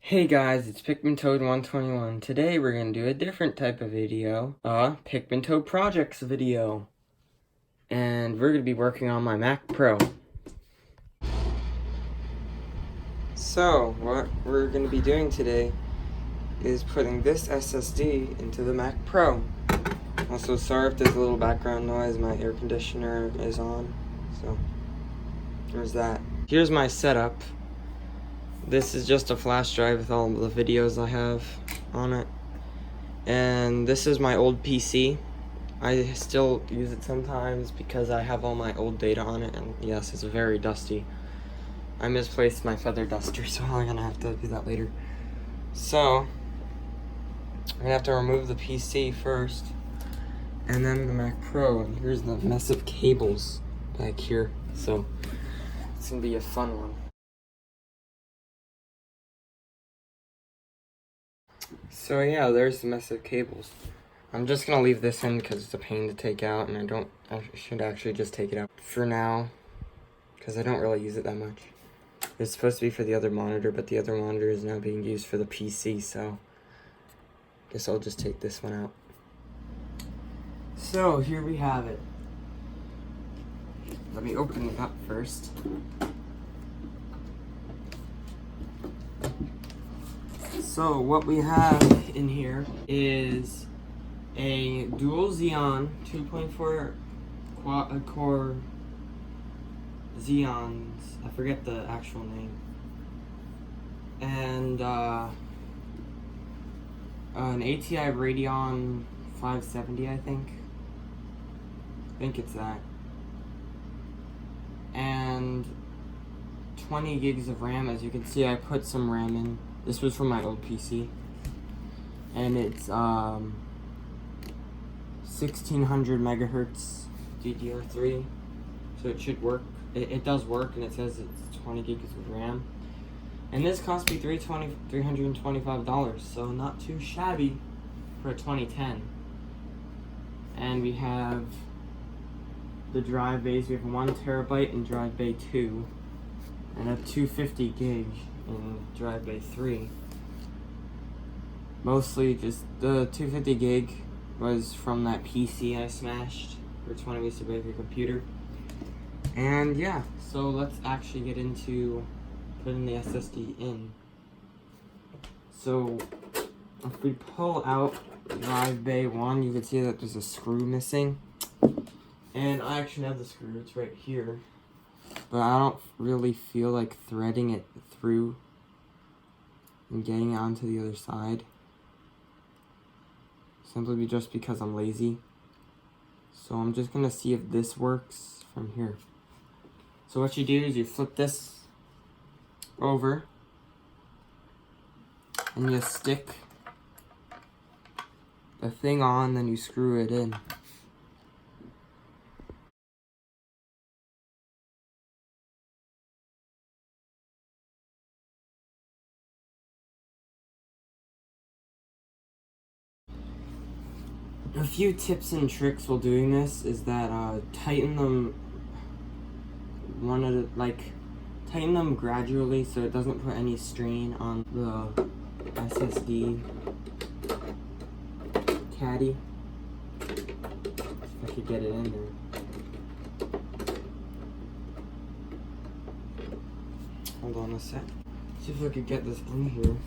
Hey guys, it's Pikmin Toad 121. Today we're gonna do a different type of video, Pikmin Toad Projects video. And we're gonna be working on my Mac Pro. So, what we're gonna be doing today is putting this SSD into the Mac Pro. Also, sorry if there's a little background noise, my air conditioner is on, so there's that. Here's my setup. This is just a flash drive with all the videos I have on it. And this is my old PC. I still use it sometimes because I have all my old data on it, and yes, it's very dusty. I misplaced my feather duster, so I'm gonna have to do that later. So, I'm gonna have to remove the PC first, and then the Mac Pro, and here's the mess of cables back here. So, it's gonna be a fun one. So yeah, there's the mess of cables. I'm just gonna leave this in because it's a pain to take out, and I should actually just take it out for now because I don't really use it that much. It's supposed to be for the other monitor, but the other monitor is now being used for the PC, so I guess I'll just take this one out. So here we have it. Let me open it up first. So what we have in here is a dual Xeon 2.4 core Xeons. I forget the actual name. And an ATI Radeon 570, I think it's that. And 20 gigs of RAM. As you can see, I put some RAM in. This was from my old PC. And it's 1600 megahertz DDR3. So it should work. It does work, and it says it's 20 gigs of RAM. And this cost me $325, so not too shabby for a 2010. And we have the drive bays. We have 1 terabyte in drive bay 2, and a 250 gig in drive bay 3. Mostly just the 250 gig was from that PC I smashed for 20 ways to break your computer. And yeah, so let's actually get into putting the SSD in. So if we pull out drive bay 1, you can see that there's a screw missing. And I actually have the screw, it's right here. But I don't really feel like threading it through and getting it onto the other side. Simply just because I'm lazy. So I'm just gonna see if this works from here. So what you do is you flip this over and you stick the thing on, then you screw it in. A few tips and tricks while doing this is that tighten them tighten them gradually so it doesn't put any strain on the SSD caddy. If I could get it in there. Hold on a sec. See if I could get this in here.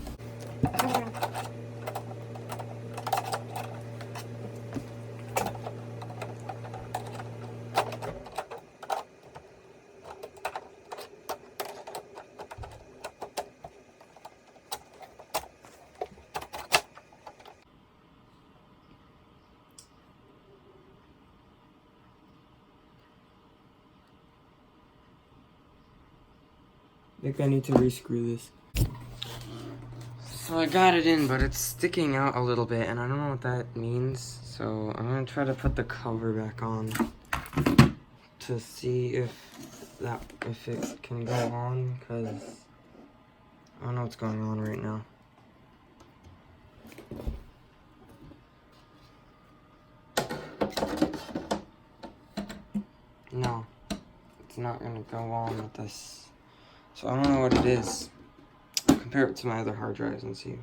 I think I need to rescrew this. So I got it in, but it's sticking out a little bit, and I don't know what that means. So I'm gonna try to put the cover back on to see if it can go on, because I don't know what's going on right now. No, it's not gonna go on with this. So I don't know what it is. compare it to my other hard drives and see.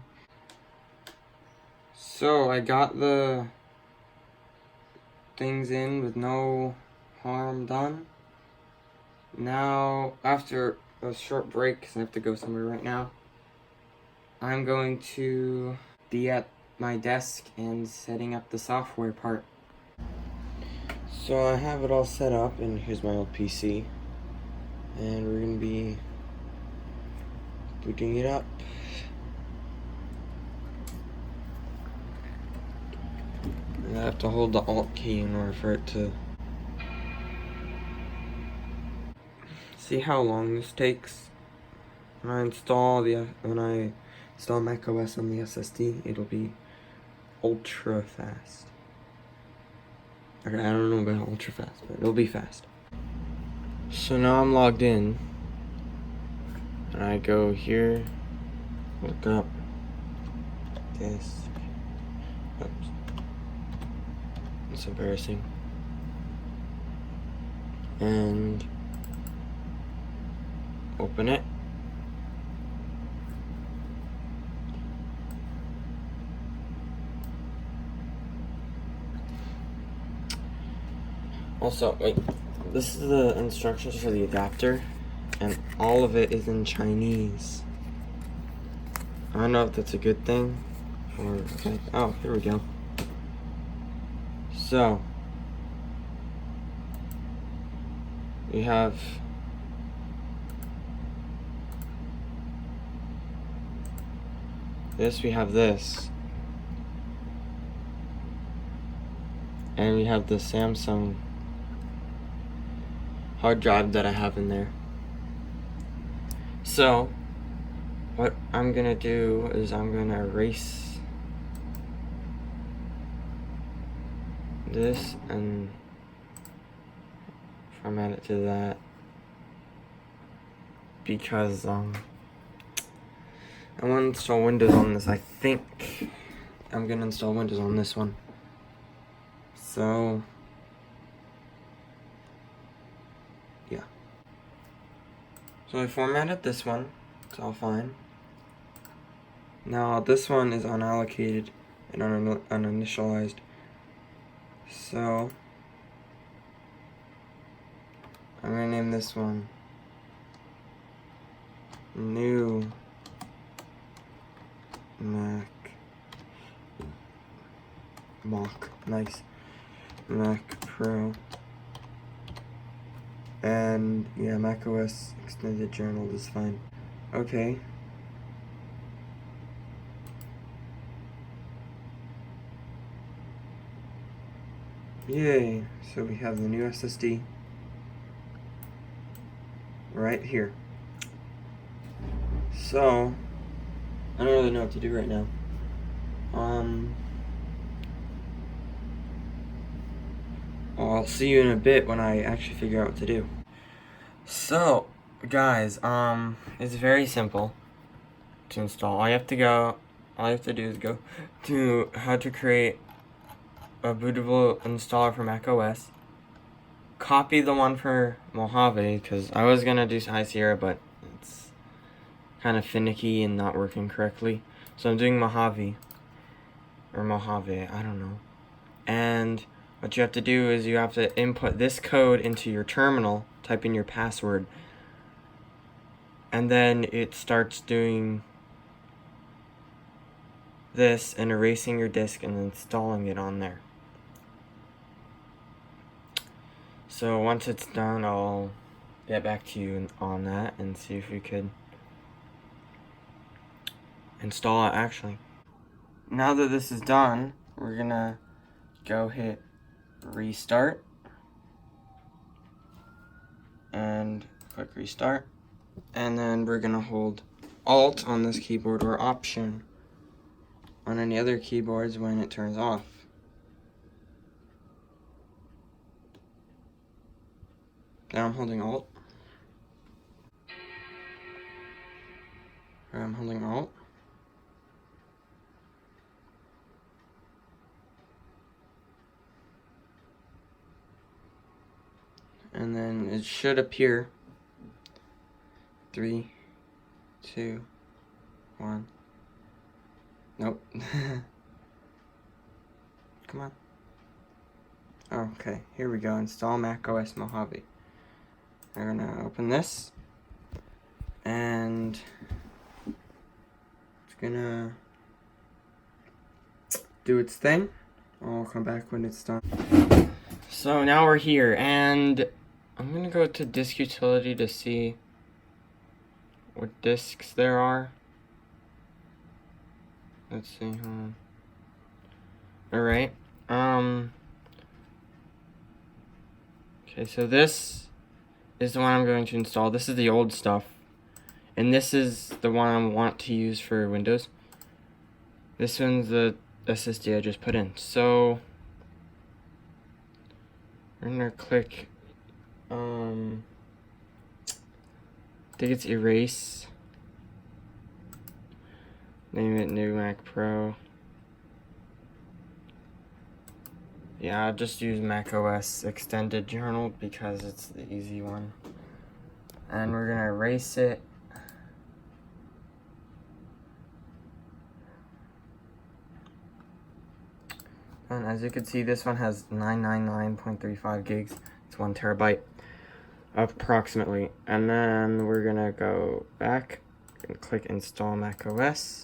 So I got the things in with no harm done. Now, after a short break, because I have to go somewhere right now, I'm going to be at my desk and setting up the software part. So I have it all set up, and here's my old PC. And we're going to be booting it up. And I have to hold the Alt key in order for it to... See how long this takes? When I install macOS on the SSD, it'll be ultra fast. Okay, I don't know about ultra fast, but it'll be fast. So now I'm logged in, and I go here, look up this. Oops, it's embarrassing. And open it. Also, wait, this is the instructions for the adapter, and all of it is in Chinese. I don't know if that's a good thing, or, okay. Oh, here we go. So, we have this, we have this, and we have the Samsung hard drive that I have in there. So, what I'm gonna do is I'm gonna erase this and format it to that, because I want to install Windows on this. I think I'm gonna install Windows on this one. So yeah. So I formatted this one. It's all fine. Now this one is unallocated and uninitialized. So I'm gonna name this one New Mac Pro. And yeah, macOS Extended Journal is fine. Okay. Yay, so we have the new SSD right here. So, I don't really know what to do right now. Well, I'll see you in a bit when I actually figure out what to do. So, guys, it's very simple to install. All you have to do is go to how to create a bootable installer for macOS. Copy the one for Mojave, because I was gonna do High Sierra, but it's kind of finicky and not working correctly. So I'm doing Mojave, I don't know. And what you have to do is you have to input this code into your terminal, type in your password, and then it starts doing this and erasing your disk and installing it on there. So once it's done, I'll get back to you on that and see if we could install it actually. Now that this is done, we're gonna go hit restart and click restart, and then we're gonna hold Alt on this keyboard or Option on any other keyboards when it turns off. Now I'm holding Alt. I'm holding Alt. And then it should appear. 3, 2, One. Nope. Come on. Okay, here we go. Install macOS Mojave. I'm gonna open this, and it's gonna do its thing. I'll come back when it's done. So now we're here, and I'm gonna go to disk utility to see what disks there are. Let's see. All right. Okay, so this is the one I'm going to install. This is the old stuff, and this is the one I want to use for Windows. This one's the SSD I just put in. So we're gonna click, I think it's erase. Name it New Mac Pro. Yeah, I'll just use macOS Extended Journal because it's the easy one. And we're gonna erase it. And as you can see, this one has 999.35 gigs. It's 1 terabyte, approximately. And then we're gonna go back and click Install macOS.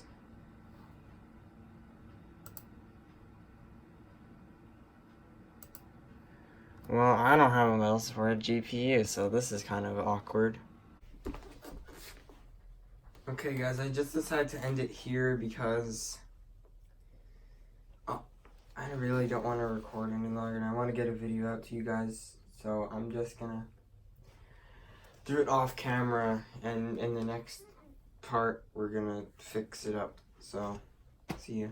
Well, I don't have a mouse for a GPU, so this is kind of awkward. Okay guys, I just decided to end it here because I really don't want to record any longer, and I want to get a video out to you guys, so I'm just gonna do it off camera, and in the next part we're gonna fix it up. So see ya.